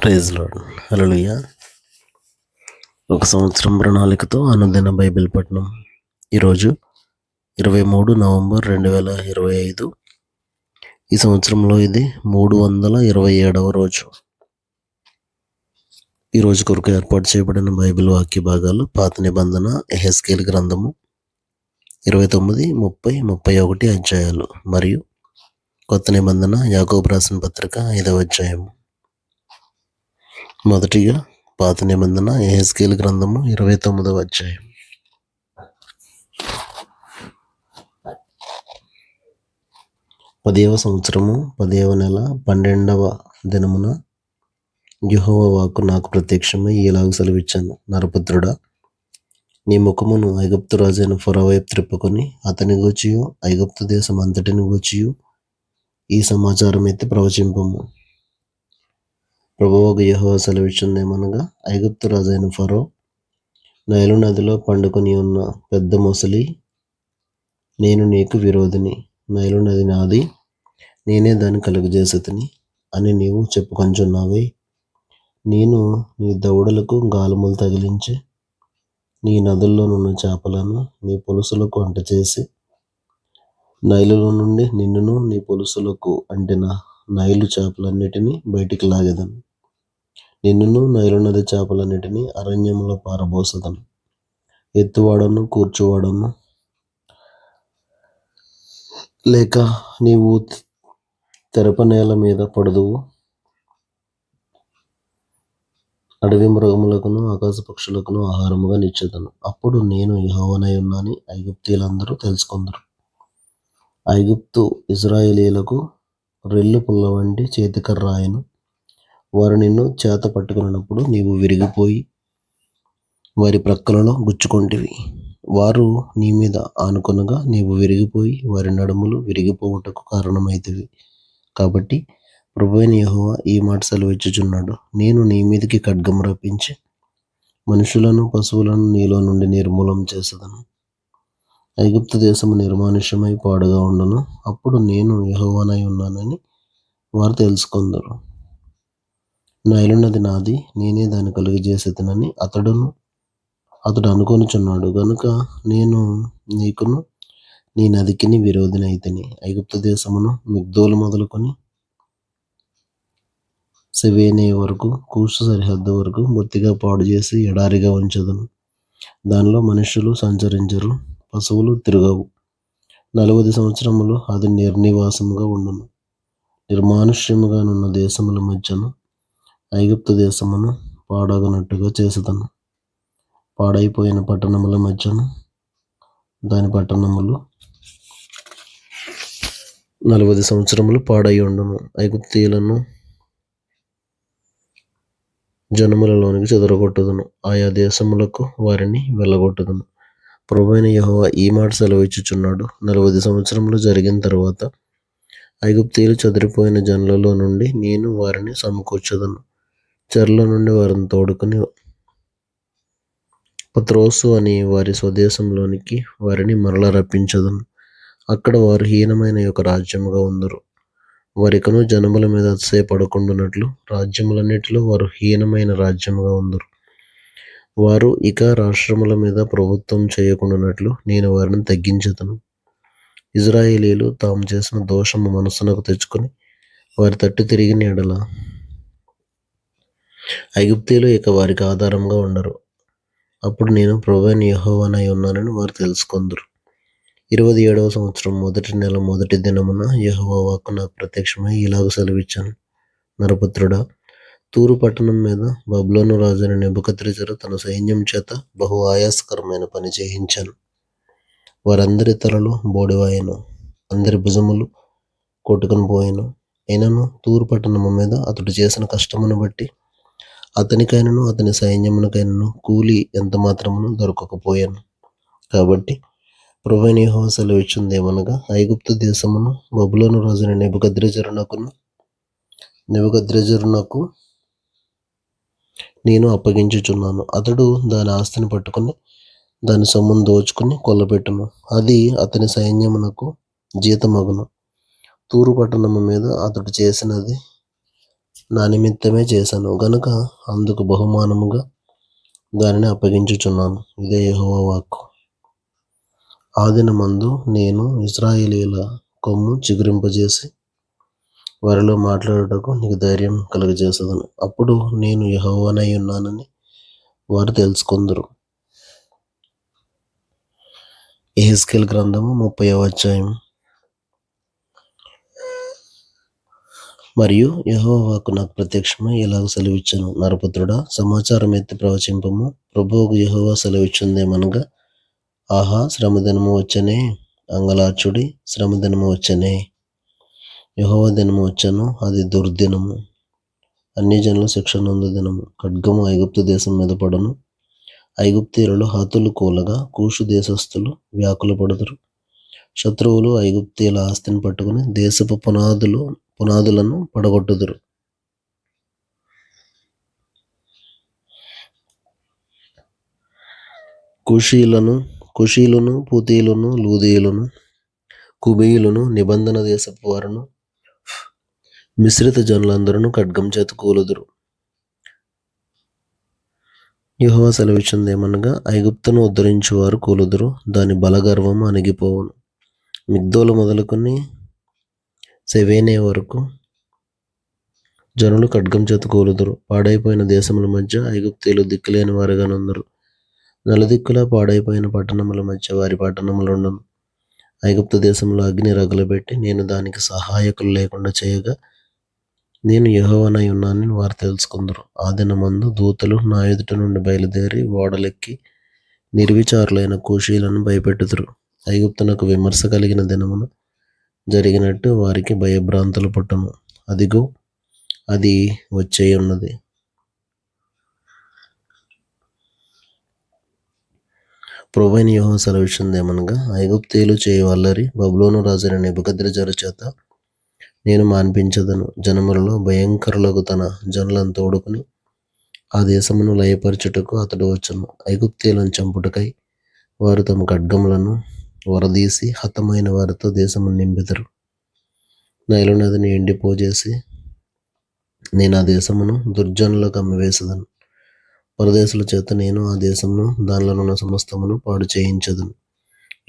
Praise lord. హల్లెలూయా. ఒక సంవత్సరం ప్రణాళికతో అనుదిన బైబిల్ పఠనం. ఈరోజు 23 నవంబర్ 2025. ఈ సంవత్సరంలో ఇది 327వ రోజు. ఈ రోజు కొరకు ఏర్పాటు చేయబడిన బైబిల్ వాక్య భాగాలు పాత నిబంధన యెహెజ్కేలు గ్రంథము 29, 30, 31 అధ్యాయాలు మరియు కొత్త నిబంధన యాకోబు రాసిన పత్రిక 5వ అధ్యాయము. మొదటిగా పాత నిబంధన యెహెజ్కేలు గ్రంథము 29వ అధ్యాయం. పదేవ సంవత్సరము 10వ నెల 12వ దినమున యెహోవా వాక్కు నాకు ప్రత్యక్షమై ఇలాగ సెలవిచ్చాను. నరపుత్రుడా, నీ ముఖమును ఐగుప్తు రాజైన ఫరో వైపు త్రిప్పుకొని అతని గూర్చియు ఐగుప్తు దేశం అంతటిని గూర్చియు ఈ సమాచారం ఎత్తి ప్రవచింపము. ప్రభువగు యెహోవా సెలవిచ్చుందేమనగా, ఐగుప్తు రాజైన ఫరో నైలు నదిలో పండుకొని ఉన్న పెద్ద మొసలి, నేను నీకు విరోధిని, నైలు నది నాది, నేనే దాన్ని కలుగజేసితిని అని నీవు చెప్పుకొంచున్నావే. నేను నీ దవడలకు గాలములు తగిలించి నీ నదుల్లోనున్న చేపలను నీ పొలుసులకు అంటచేసి నైలులో నుండి నిన్నును నీ పొలుసులకు అంటిన నైలు చేపలన్నిటినీ బయటికి లాగెదను. నిన్నును నైలు నది చేపలన్నిటినీ అరణ్యంలో పారబోసెదను. ఎత్తువాడను కూర్చువాడను లేక నీవు తెరప నేల మీద పడుదువు. అడవి మృగములకును ఆకాశ పక్షులకును ఆహారముగా నిచ్చెదను. అప్పుడు నేను యెహోవానై ఉన్నానని ఐగుప్తీయులందరూ తెలుసుకొందురు. ఐగుప్తు ఇశ్రాయేలీయులకు రెల్లు పుల్ల వంటి చేతికర్ర ఆయను. వారు నిన్ను చేత పట్టుకున్నప్పుడు నీవు విరిగిపోయి వారి ప్రక్కలలో గుచ్చుకొంటివి. వారు నీ మీద ఆనుకొనగా నీవు విరిగిపోయి వారి నడుములు విరిగిపోవుటకు కారణమైతివి. కాబట్టి ప్రభువైన యెహోవా ఈ మాట సెలవిచ్చుచున్నాడు, నేను నీ మీదికి ఖడ్గం రప్పించి మనుషులను పశువులను నీలో నుండి నిర్మూలం చేసేదను. ఐగుప్తు దేశము నిర్మానుష్యమై పాడుగా ఉండను. అప్పుడు నేను యెహోవానై ఉన్నానని వారు తెలుసుకొందరు. నైలు నది నాది, నేనే దాన్ని కలుగజేసేదనని అతడు అనుకొనుచున్నాడు గనుక నేను నీకును నీ నదికిని విరోధినైతిని. ఐగుప్తు దేశమును మిగ్దోలు మొదలుకొని సెవేనే వరకు కూషు సరిహద్దు వరకు బొత్తిగా పాడు చేసి ఎడారిగా ఉంచెదను. దానిలో మనుషులు సంచరించరు, పశువులు తిరగవు. 40 సంవత్సరములు అది నిర్నివాసముగా ఉండును. నిర్మానుష్యముగానున్న దేశముల మధ్యను ఐగుప్తు దేశమును పాడగనట్టుగా చేసేదను. పాడైపోయిన పట్టణముల మధ్యను దాని పట్టణములు 40 సంవత్సరములు పాడై ఉండును. ఐగుప్తీయులను జనములలోనికి చెదరగొట్టుదును, ఆయా దేశములకు వారిని వెళ్ళగొట్టుదును. ప్రభువైన యెహోవా ఈ మాట సెలవిచ్చుచున్నాడు, 40 సంవత్సరములు జరిగిన తరువాత ఐగుప్తీయులు చెదిరిపోయిన జనులలో నుండి నేను వారిని సమకూర్చదను. చెరల నుండి వారిని తోడుకొని పత్రోసు అని వారి స్వదేశంలోనికి వారిని మరల రప్పించదను. అక్కడ వారు హీనమైన ఒక రాజ్యముగా ఉందరు. వారికను జనముల మీద అతిశయపడకుండునట్లు రాజ్యములన్నిటిలో వారు హీనమైన రాజ్యముగా ఉందరు. వారు ఇక రాష్ట్రముల మీద ప్రభుత్వం చేయకుండానట్లు నేను వారిని తగ్గించెదను. ఇశ్రాయేలీయులు తాము చేసిన దోషము మనస్సునకు తెచ్చుకొని వారి తట్టు తిరిగిన ఎడల ఐగుప్తీయులు ఇక వారికి ఆధారంగా ఉండరు. అప్పుడు నేను ప్రభువైన యెహోవానై ఉన్నానని వారు తెలుసుకొందురు. 27వ సంవత్సరం 1వ నెల 1వ దినమున యెహోవా వాక్కు నాకు ప్రత్యక్షమై ఇలాగ సెలవిచ్చాను. నరపుత్రుడా, తూరు పట్టణం మీద బబులోను రాజైన నెబుకద్రెజరు తన సైన్యం చేత బహు ఆయాసకరమైన పని చేయించాను. వారందరి తలలు బోడివాయెను, అందరి భుజములు కొట్టుకొని పోయెను. అయినను తూరు పట్టణము మీద అతడు చేసిన కష్టమును బట్టి అతనికైనను అతని సైన్యమునకైనను కూలి ఎంత మాత్రమును దొరకకపోయాను. కాబట్టి ప్రభువైన యెహోవా సెలవిచ్చుందేమనగా, ఐగుప్తు దేశమును బబులోను రాజైన నెబుకద్రెజరునకు నేను అప్పగించుచున్నాను. అతడు దాని ఆస్తిని పట్టుకుని దాని సొమ్మును దోచుకుని కొల్లపెట్టును. అది అతని సైన్యమునకు జీతమగును. తూరు పట్టణము మీద అతడు చేసినది నా నిమిత్తమే చేశాను గనుక అందుకు బహుమానముగా దానిని అప్పగించుచున్నాను. ఇదే యెహోవా వాక్కు. ఆ దినమందు నేను ఇశ్రాయేలీయుల కొమ్ము చిగురింపజేసి వారిలో మాట్లాడుటకు నీకు ధైర్యం కలుగజేసేదను. అప్పుడు నేను యెహోవానై ఉన్నానని వారు తెలుసుకొందురు. యెహెజ్కేలు గ్రంథము 30వ అధ్యాయం. మరియు యెహోవా వాక్కు నాకు ప్రత్యక్షమై ఇలాగ సెలవిచ్చెను. నరపుత్రుడా, సమాచారం ఎత్తి ప్రవచింపము. ప్రభువుకు యెహోవా సెలవిచ్చుందేమనగా, ఆహా, శ్రమదినము వచ్చెనే, అంగలార్చుడి, శ్రమదినము వచ్చెనే. యెహోవా దినము వచ్చెను, అది దుర్దినము, అన్యజనుల శిక్ష నొందు దినము. ఖడ్గము ఐగుప్తు దేశం మీద పడును. ఐగుప్తీయులలో హతులు కూలగా కూషు దేశస్థులు వ్యాకులపడుదురు. శత్రువులు ఐగుప్తీయుల ఆస్తిని పట్టుకుని దేశపు పునాదులను పడగొట్టుదురు. కుషీలును, పూతీయులను, లూదీయులను, కుబీయులను, నిబంధన దేశపు వారును, మిశ్రిత జనులందరూ ఖడ్గం చేత కూలుదురు. యెహోవా సెలవిచ్చుందేమనగా, ఐగుప్తును ఉద్ధరించువారు కూలుదురు, దాని బలగర్వము అణిగిపోవును. మిగ్దోలు మొదలుకొని సెవేనే వరకు జనులు ఖడ్గం చేత కూలుదురు. పాడైపోయిన దేశముల మధ్య ఐగుప్తీయులు దిక్కులేని వారుగా నుందురు. నలుదిక్కులా పాడైపోయిన పట్టణముల మధ్య వారి పట్టణములుండును. ఐగుప్తు దేశంలో అగ్ని రగులబెట్టి నేను దానికి సహాయకులు లేకుండా చేయగా నేను యెహోవానై ఉన్నానని వారు తెలుసుకుందరు. ఆ దినమందు దూతలు నా ఎదుట నుండి బయలుదేరి ఓడలెక్కి నిర్విచారులైన కూషీలను భయపెట్టుదురు. ఐగుప్తునకు విమర్శ కలిగిన దినమున జరిగినట్టు వారికి భయభ్రాంతులు పుట్టును. అదిగో, అది వచ్చేయున్నది. ప్రభువైన యెహోవా సెలవిచ్చుందేమనగా, ఐగుప్తీయులు చేయు అల్లరి బబులోను రాజైన నెబుకద్రెజరు చేత నేను మాన్పించదను. జనములలో భయంకరులకు తన జనులను తోడుకుని ఆ దేశమును లయపరచుటకు అతడు వచ్చును. ఐగుప్తీయులను చంపుటకై వారు తమ ఖడ్గములను వరదీసి హతమైన వారితో దేశమును నింపెదరు. నైలు నదిని ఎండిపోజేసి నేను ఆ దేశమును దుర్జనులకు అమ్మివేసెదను. పరదేశుల చేత నేను ఆ దేశమును దానిలోనున్న సమస్తమును పాడు చేయించదను.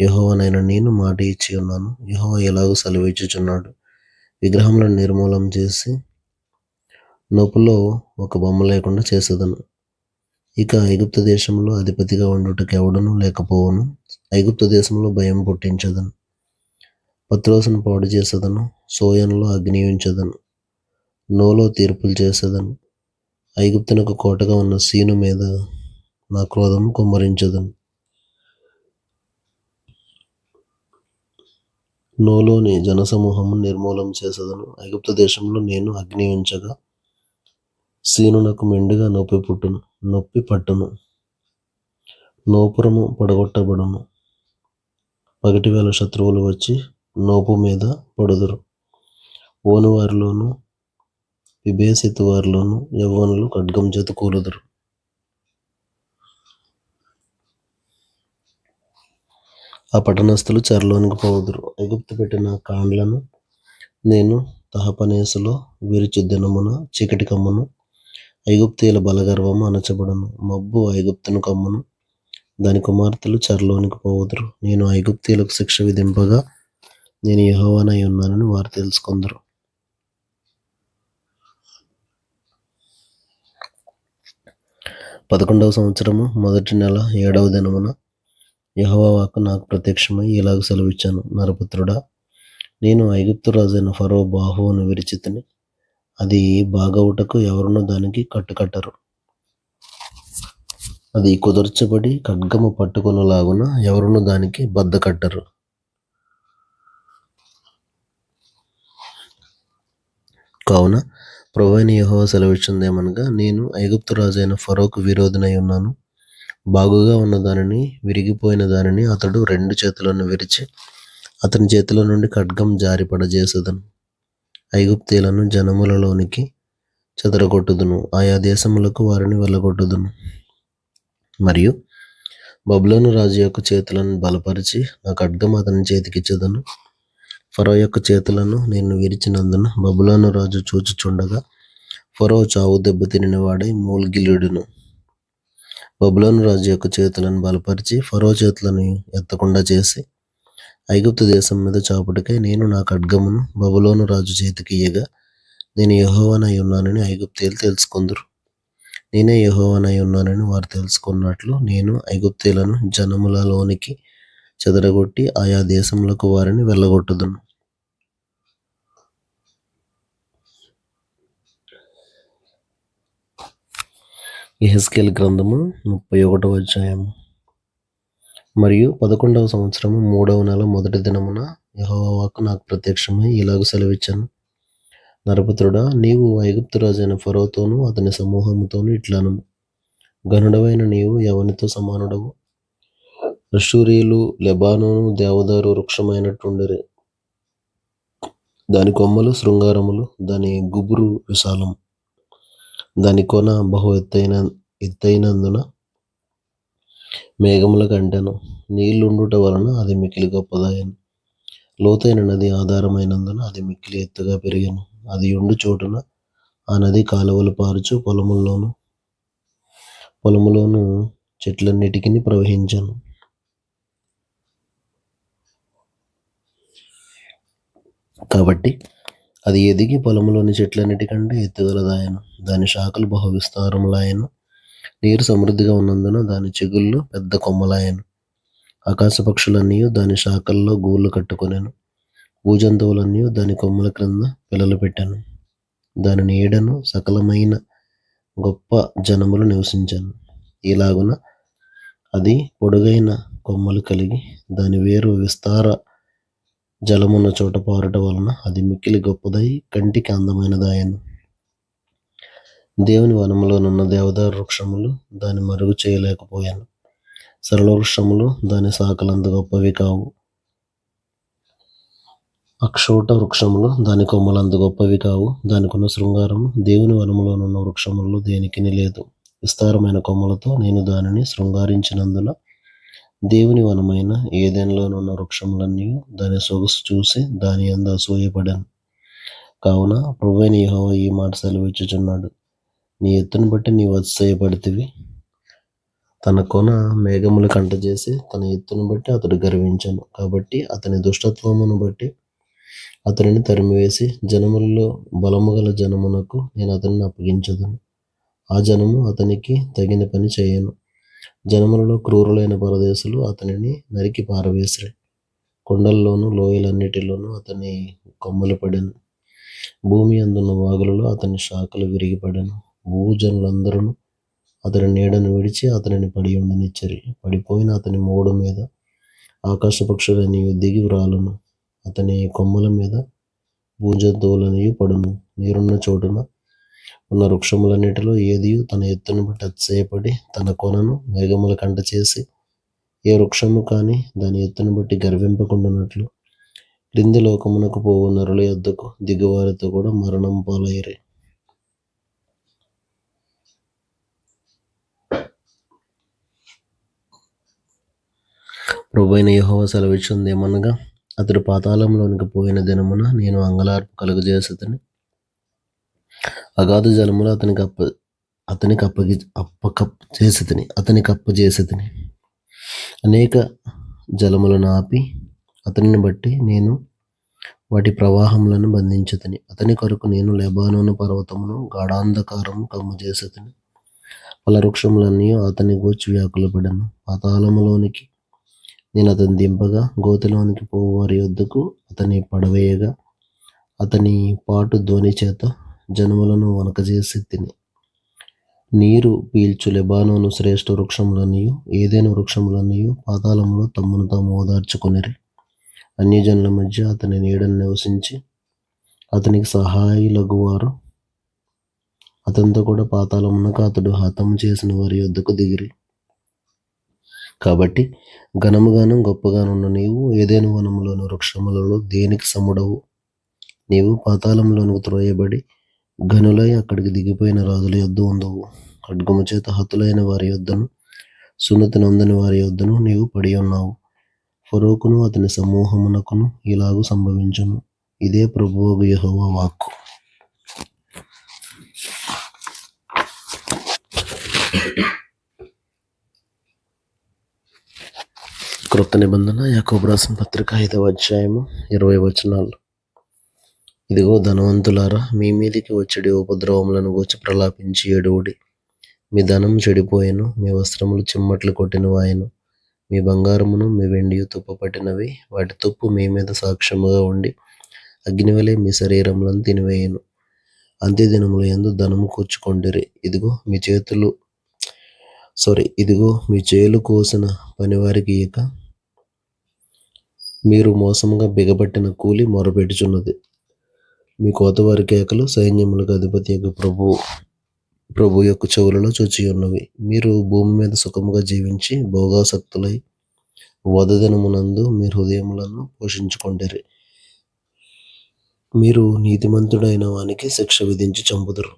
యెహోవానైన నేను మాట ఇచ్చి ఉన్నాను. యెహోవా ఎలాగూ సెలవిచ్చుచున్నాడు, విగ్రహములను నిర్మూలం చేసి నొప్పులో ఒక బొమ్మ లేకుండా చేసేదను. ఇక ఐగుప్తు దేశంలో అధిపతిగా ఉండుటకు ఎవడునూ లేకపోవును. ఐగుప్తు దేశంలో భయం పుట్టించదను. పత్రోసును పాడు చేసేదను. సోయనులో అగ్ని ఉంచెదను. నోలో తీర్పులు చేసేదను. ఐగుప్తునకు కోటగా ఉన్న సీను మీద నా క్రోధము కుమ్మరించదను. నోలోని జనసమూహము నిర్మూలం చేసేదను. ఐగుప్తు దేశంలో నేను అగ్ని ఉంచగా సీనునకు మెండుగా నొప్పి పట్టును. నోపురము పడగొట్టబడును. పగటివేళ శత్రువులు వచ్చి నోపు మీద పడుదురు. ఓను వారిలోను విభేసితు వారిలోను యవ్వనులు ఖడ్గం చేత కూలుదురు. ఆ పట్టణస్థులు చెరలోనికి పోవుదురు. ఐగుప్తు పెట్టిన కాండ్లను నేను తహపనేసులో విరుచు దినమున చీకటి కమ్మును. ఐగుప్తీయుల బలగర్వము అణచబడును. మబ్బు ఐగుప్తును కమ్మును. దాని కుమార్తెలు చెరలోనికి పోవుదురు. నేను ఐగుప్తీయులకు శిక్ష విధింపగా నేను యెహోవానై ఉన్నానని వారు తెలుసుకొందరు. పదకొండవ సంవత్సరము మొదటి నెల 7వ దినమున యెహోవా వాక్కు నాకు ప్రత్యక్షమై ఇలాగ సెలవిచ్చాను. నరపుత్రుడా, నేను ఐగుప్తు రాజైన ఫరో బాహువును విరిచితిని. అది బాగవుటకు ఎవరునూ దానికి కట్టుకట్టరు. అది కుదర్చబడి ఖడ్గము పట్టుకొనులాగున ఎవరునూ దానికి బద్దకట్టరు. కావున ప్రభువైన యెహోవా సెలవిచ్చుందేమనగా, నేను ఐగుప్తు రాజైన ఫరోకు విరోధినై ఉన్నాను. బాగుగా ఉన్న దానిని, విరిగిపోయిన దానిని అతడు 2 చేతులను విరిచి అతని చేతిలో నుండి ఖడ్గం జారిపడజేసేదను. ఐగుప్తీయులను జనములలోనికి చెదరగొట్టుదును. ఆయా దేశములకు వారిని వెళ్ళగొట్టుదును. మరియు బబులోను రాజు యొక్క చేతులను బలపరిచి నా ఖడ్గం అతని చేతికిచ్చెదను. ఫరో యొక్క చేతులను నేను విరిచినందున బబులోను రాజు చూచుచుండగా ఫరో చావు దెబ్బ తినినవాడై మూల్గిలుడును. బబులోను రాజు యొక్క చేతులను బలపరిచి ఫరో చేతులను ఎత్తకుండా చేసి ఐగుప్తు దేశం మీద చాపుటకై నేను నా ఖడ్గమును బబులోను రాజు చేతికి ఇయ్యగా నేను యెహోవానై ఉన్నానని ఐగుప్తీయులు తెలుసుకొందురు. నేనే యెహోవానై ఉన్నానని వారు తెలుసుకున్నట్లు నేను ఐగుప్తీయులను జనములలోనికి చెదరగొట్టి ఆయా దేశములకు వారిని వెళ్ళగొట్టుదును. యెహెజ్కేలు గ్రంథము 31వ అధ్యాయము. మరియు 11వ సంవత్సరము 3వ నెల మొదటి దినమున యెహోవా వాక్కు నాకు ప్రత్యక్షమై ఇలాగు సెలవిచ్చెను. నరపుత్రుడా, నీవు ఐగుప్తు రాజైన ఫరోతోనూ అతని సమూహముతోనూ ఇట్లనుము. గనుడవైన నీవు ఎవనితో సమానుడవు? అష్షూరీయులు లెబానోను దేవదారు వృక్షమైనట్టుండిరి. దాని కొమ్మలు శృంగారములు, దాని గుబురు విశాలము, దాని కొన బహు ఎత్తైనందున మేఘముల కంటెను. నీళ్లుండుట వలన అది మిక్కిలి గొప్పదాయెను. లోతైన నది ఆధారమైనందున అది మిక్కిలి ఎత్తుగా పెరిగెను. అది ఉండు చోటున ఆ నది కాలువలు పారుచు పొలములోను చెట్లన్నిటికిని ప్రవహించెను. కాబట్టి అది ఎదిగి పొలములోని చెట్లన్నిటికంటే ఎత్తుగలదాయెను. దాని శాఖలు బహు విస్తారములాయెను. నీరు సమృద్ధిగా ఉన్నందున దాని చిగుళ్ళు పెద్ద కొమ్మలాయెను. ఆకాశ పక్షులన్నీ దాని శాఖల్లో గూళ్ళు కట్టుకొనెను. భూజంతువులన్నీ దాని కొమ్మల క్రింద పిల్లలు పెట్టెను. దాని నీడను సకలమైన గొప్ప జనములు నివసించెను. ఇలాగున అది పొడుగైన కొమ్మలు కలిగి దాని వేరు విస్తార జలమున్న చోట పారుట వలన అది మిక్కిలి గొప్పదై కంటికి అందమైనదాయెను. దేవుని వనములోనున్న దేవదారు వృక్షములు దాని మరుగు చేయలేకపోయాను. సరళ వృక్షములు దాని శాఖలంత గొప్పవి కావు. అక్షోట వృక్షములు దాని కొమ్మలంత గొప్పవి కావు. దానికున్న శృంగారము దేవుని వనములోనున్న వృక్షములలో దేనికిని లేదు. విస్తారమైన కొమ్మలతో నేను దానిని శృంగారించినందున దేవుని వనమైన ఏదెన్లోనున్న వృక్షములన్నీ దాని సొగసు చూసి దాని యందు అసూయపడాను. కావున ప్రభువైన యెహోవా ఈ మాట సెలవిచ్చుచున్నాడు. నీ ఎత్తును బట్టి నీవు అతిశయపడితివి. తన కొన మేఘములు కంటజేసి తన ఎత్తును బట్టి అతడు గర్వించెను. కాబట్టి అతని దుష్టత్వమును బట్టి అతనిని తరిమివేసి జనములలో బలముగల జనమునకు నేను అతనిని అప్పగించదును. ఆ జనము అతనికి తగిన పని చేయను. జనములలో క్రూరులైన పరదేశులు అతనిని నరికి పారవేసిరి. కొండల్లోనూ లోయలన్నిటిలోనూ అతని కొమ్మలు పడెను. భూమి అందున్న వాగులలో అతని శాఖలు విరిగిపడెను. భూజనులందరూ అతని నీడను విడిచి అతనిని పడి ఉండనిచ్చిరి. పడిపోయిన అతని మోడు మీద ఆకాశ పక్షులన్నీ దిగి వ్రాలును. అతని కొమ్మల మీద భూజంతువులన్నీ పడును. నీరున్న చోటున ఉన్న వృక్షములన్నిటిలో ఏదియు తన ఎత్తును బట్టి అతిశయపడి తన కొనను మేఘముల కంట చేసి ఏ వృక్షము కానీ దాని ఎత్తును బట్టి గర్వింపకుండానట్లు క్రింది లోకమునకు పోవు నరుల యొద్దకు దిగువారితో కూడా మరణం పాలైరి. ప్రభువైన యెహోవా సెలవిచ్చుందేమనగా, అతడు పాతాళంలోనికి పోయిన దినమున నేను అంగలార్పు కలుగజేసితిని. అగాధ జలములు అతనికి అప్పజేసితిని. అనేక జలములను ఆపి అతనిని బట్టి నేను వాటి ప్రవాహములను బంధించితిని. అతని కొరకు నేను లెబానోను పర్వతమును గాఢాంధకారము కమ్ముచేసితిని. ఫలవృక్షములన్నీ అతని గూర్చి వ్యాకులపడెను. పాతాళములోనికి నేను అతని దింపగా గోతిలోనికి పోవు వారి యొద్దకు అతని పడవేయగా అతని పాటు ధ్వని చేత జనములను వణకజేసి తిని. నీరు పీల్చు లెబానోను శ్రేష్ఠ వృక్షములన్నీ ఏదైనా వృక్షములన్నీ పాతాళములో తమ్మును తాము ఓదార్చుకొనిరి. అన్యజనుల మధ్య అతని నీడను నివసించి అతనికి సహాయులగువారు అతనితో కూడా పాతాళమునకు అతడు హతము చేసిన వారి యొద్దకు దిగిరి. కాబట్టి ఘనముగాను గొప్పగానున్న నీవు ఏదైనా వనములోని వృక్షములలో దేనికి సముడవు? నీవు పాతాళంలోనికి త్రోయబడి ఘనులై అక్కడికి దిగిపోయిన రాజుల యొద్ద ఉండవు. ఖడ్గము చేత హతులైన వారి యొద్దను సున్నతి నొందని వారి యొద్దను నీవు పడి ఉన్నావు. ఫరోకును అతని సమూహమునకును ఇలాగు సంభవించును. ఇదే ప్రభువగు యెహోవా వాక్కు. క్రొత్త నిబంధన యాకోబు రాసిన పత్రిక 5వ అధ్యాయము 20 వచనాలు. ఇదిగో ధనవంతులారా, మీ మీదికి వచ్చడి ఉపద్రవములను గూర్చి ప్రలాపించి ఏడువుడి. మీ ధనం చెడిపోయెను, మీ వస్త్రములు చిమ్మట్లు కొట్టినవాయెను, మీ బంగారమును మీ వెండియు తుప్పపట్టినవి. వాటి తుప్పు మీ మీద సాక్ష్యముగా ఉండి అగ్నివలె మీ శరీరములను తినివేయను. అంత్యదినముల యందు ధనము కూర్చుకొండిరి. ఇదిగో మీ చేలు కోసిన పనివారికి ఇక మీరు మోసముగా బిగబట్టిన కూలి మొరపెట్టుచున్నది. మీ కోతవారి కేకలు సైన్యములకు అధిపతి యొక్క ప్రభు యొక్క చెవులలో చొచ్చి ఉన్నవి. మీరు భూమి మీద సుఖముగా జీవించి భోగాసక్తులై వధదినమునందు మీ హృదయములను పోషించుకొండిరి. మీరు నీతిమంతుడైన వానికి శిక్ష విధించి చంపుదురు,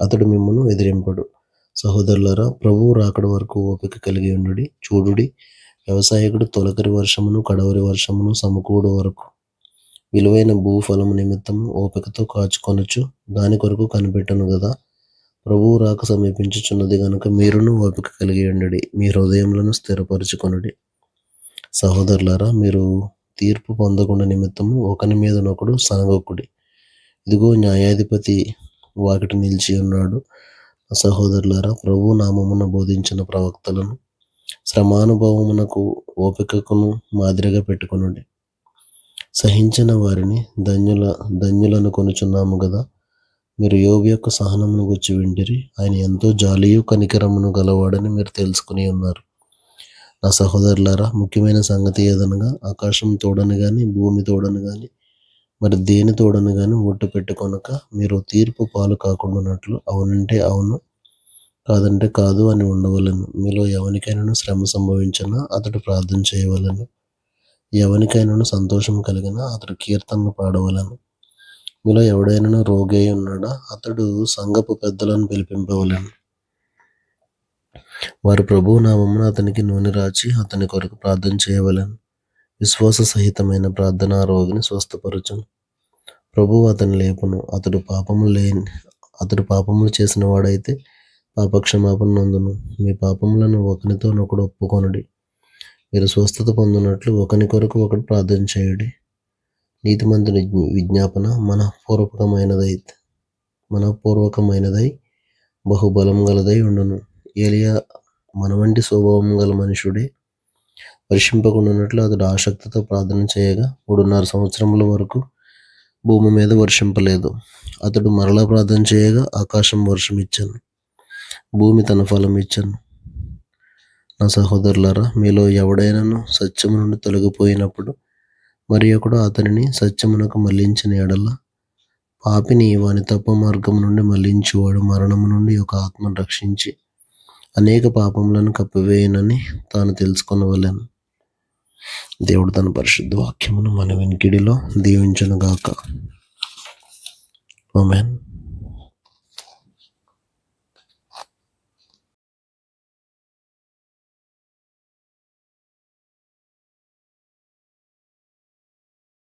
అతడు మిమ్మును ఎదిరింపడు. సహోదరులారా, ప్రభువు రాకడ వరకు ఓపిక కలిగి ఉండుడి. చూడుడి, వ్యవసాయకుడు తొలకరి వర్షమును కడవరి వర్షమును సమకూడు వరకు విలువైన భూఫలము నిమిత్తము ఓపికతో కాచుకొనొచ్చు. దాని కొరకు కనిపెట్టను గదా. ప్రభువు రాక సమీపించుచున్నది గనుక మీరును ఓపిక కలిగి ఉండుడి. మీ హృదయములను స్థిరపరచుకొనుడి. సహోదరులారా, మీరు తీర్పు పొందకుండా నిమిత్తము ఒకని మీదనొకడు సనగొక్కుడి. ఇదిగో న్యాయాధిపతి వాకిట నిలిచి ఉన్నాడు. సహోదరులారా, ప్రభు నామమున బోధించిన ప్రవక్తలను శ్రమానుభవమునకు ఓపికకును మాదిరిగా పెట్టుకొనుడి. సహించిన వారిని ధన్యులను కొనుచున్నాము గదా. మీరు యోబు యొక్క సహనమును గురించి వింటిరి. ఆయన ఎంతో జాలియు కనికరమును గలవాడని మీరు తెలుసుకుని ఉన్నారు. నా సహోదరులారా, ముఖ్యమైన సంగతి ఏదనగా ఆకాశం తోడని గాని భూమి తోడని గాని మరి దేని తోడని గాని ఒట్టు పెట్టుకొనక మీరు తీర్పు పాలు కాకుండానట్లు అవునంటే అవును, కాదంటే కాదు అని ఉండవలెను. మీలో ఎవరికైనా శ్రమ సంభవించినా అతడు ప్రార్థన చేయవలెను. ఎవరికైనా సంతోషం కలిగినా అతడు కీర్తనలు పాడవలెను. మీలో ఎవడైనా రోగి అయి ఉన్నాడా, అతడు సంఘపు పెద్దలను పిలిపింపవలెను. వారు ప్రభువు నామమున అతనికి నూనె రాచి అతని కొరకు ప్రార్థన చేయవలెను. విశ్వాస సహితమైన ప్రార్థన ఆ రోగిని స్వస్థపరచును. ప్రభువు అతని లేపును. అతడు పాపములు చేసిన వాడైతే పాపక్షమాపణ నొందును. మీ పాపములను ఒకనితోనొకడు ఒప్పుకొనుడి. మీరు స్వస్థత పొందినట్లు ఒకని కొరకు ఒకడు ప్రార్థన చేయుడి. నీతిమంతుని విజ్ఞాపన మనఃపూర్వకమైనదై బహుబలం గలదై ఉండును. ఏలియా మన వంటి స్వభావం గల మనుషుడే. వర్షింపకుండానట్లు అతడు ఆసక్తితో ప్రార్థన చేయగా 3.5 సంవత్సరముల వరకు భూమి మీద వర్షింపలేదు. అతడు మరలా ప్రార్థన చేయగా ఆకాశం వర్షం ఇచ్చాను, భూమి తన ఫలం ఇచ్చాను. నా సహోదరులారా, మీలో ఎవడైనాను సత్యము నుండి తొలగిపోయినప్పుడు మరి ఒకడు అతనిని సత్యమునకు మళ్లించిన ఎడల పాపిని వాని తప్పు మార్గము నుండి మళ్లించువాడు మరణము నుండి ఒక ఆత్మను రక్షించి అనేక పాపములను కప్పివేయనని తాను తెలుసుకొనవలెను. దేవుడు తన పరిశుద్ధ వాక్యమును మన వినికిడిలో దీవించును గాక. ఆమేన్.